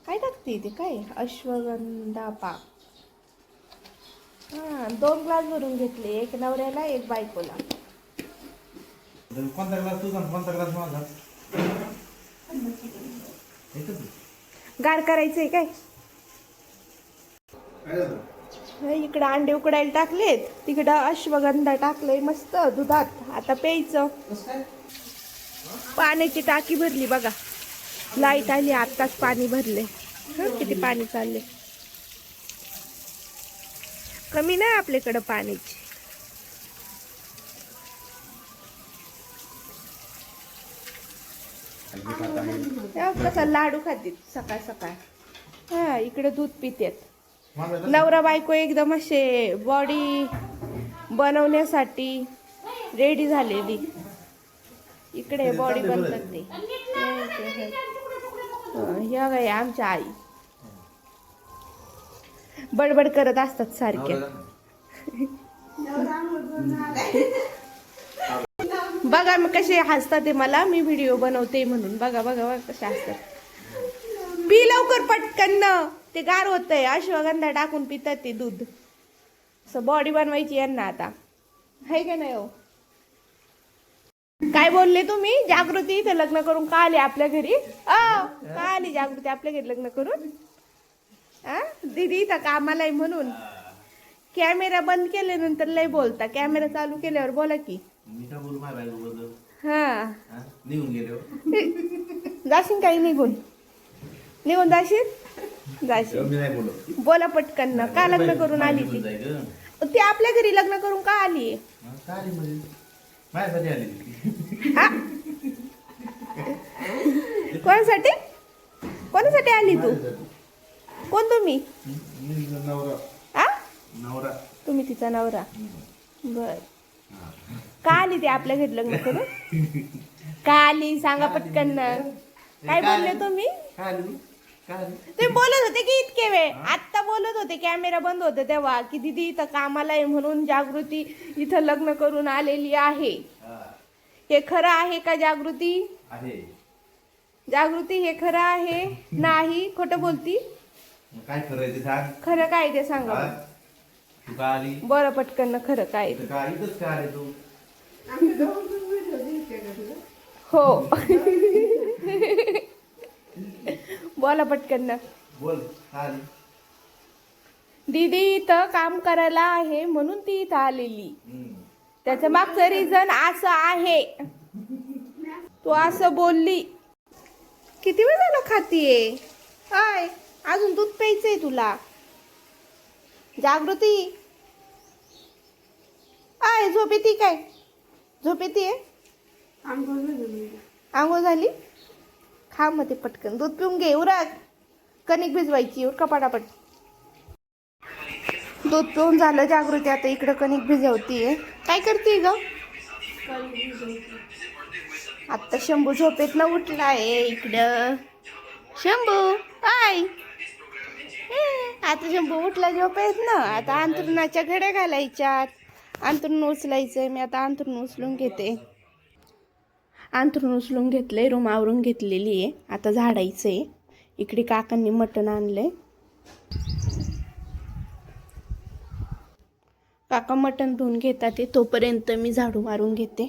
काय टाकते ते? काय अश्वगंधा पाक. हा 2 ग्लास भरून घेतले, एक नवऱ्याला एक बायकोला. कोणता ग्लास तुझा कोणता ग्लास माझा? गार करायचंय काय? इकडं अंडे उकडायला टाकलेत, तिकडं अश्वगंधा टाकलंय मस्त दुधात. आता प्यायचं. पाण्याची टाकी भरली बघा, लाईट आली आत्ताच पाणी भरले. किती पाणी चालले, कमी नाही आपल्याकडं पाण्याची. कसा लाडू खाते सकाळ सकाळ. हा इकडे दूध पितेत. नवरा बायको एकदम असे बॉडी बनवण्यासाठी रेडी झालेली. इकडे बॉडी बनतात ते. ह्या गाय आमच्या आई बडबड करत असतात सारख्या. बघा मग कसे हसतात ते, मला मी व्हिडिओ बनवते म्हणून. बघा बघा बघा कसे हसतात. पी लवकर पटकन, ते गार होतंय. अश्वगंधा टाकून पितात ते दूध. असं बॉडी बनवायची यांना आता, है का नाही हो? काय बोलले तुम्ही? जागृती इथे लग्न करून का आली आपल्या घरी? का आली जागृती आपल्या घरी लग्न करून? दीदी इथं कामाला आहे म्हणून. कॅमेरा बंद केल्यानंतर लय बोलता, कॅमेरा चालू केल्यावर बोला की. हा जाशील काही निघून निघून जाशील. बोला पटकन ना, का लग्न करून आली ती? ती आपल्या घरी लग्न करून का आली? कोणासाठी कोणासाठी आली तू? कोण तुम्ही? तुम्ही तिचा नवरा? बर. का आली ती आपल्या घरी लग्न करून? का आली सांगा पटकन ना. काय बोलले तुम्ही? तुम्ही बोलत होते की इतके वेळ, आत्ता बोलत होते कॅमेरा बंद होते तेव्हा, की दीदी इथं कामाला आहे म्हणून जागृती इथं लग्न करून आलेली आहे. हे खरं आहे का जागृती? जागृती हे खरं आहे? नाही खोटं बोलती? काय खरं ते सांग. खरं काय ते सांगा बरं पटकन ना. खरं काय? हो बोला पटकन ना. बोल. दीदी इथं काम करायला आहे म्हणून ती इथं आलेली. त्याचं मागचं रिझन असं आहे. तू असं बोलली. किती वेळ झालं खातीये? काय अजून दूध प्यायचंय तुला? जागृती आय झोप येते काय? झोप येते? आंघोळ झाली? खा मग ते पटकन दूध पिऊन घे. उरक, कणिक भिजवायची. उरका पटापट. दूध पिऊन झालं जागृती, आता इकडं कणिक भिजवतीये. काय करते ग? आता शंभू झोपेत न उठलाय इकडं. शंभू आय आता शंभू उठला झोपेत ना. आता अंथरुणाच्या घड्या घालायच्यात. अंथरुण उचलायचंय. मी आता अंथरुण उचलून घेते. अंथरुण उचलून घेतलंय, रूम आवरून घेतलेली आहे. आता झाडायचंय. इकडे काकांनी मटण आणलंय. काका मटण धुवून घेतात ते, तोपर्यंत मी झाडू मारून घेते.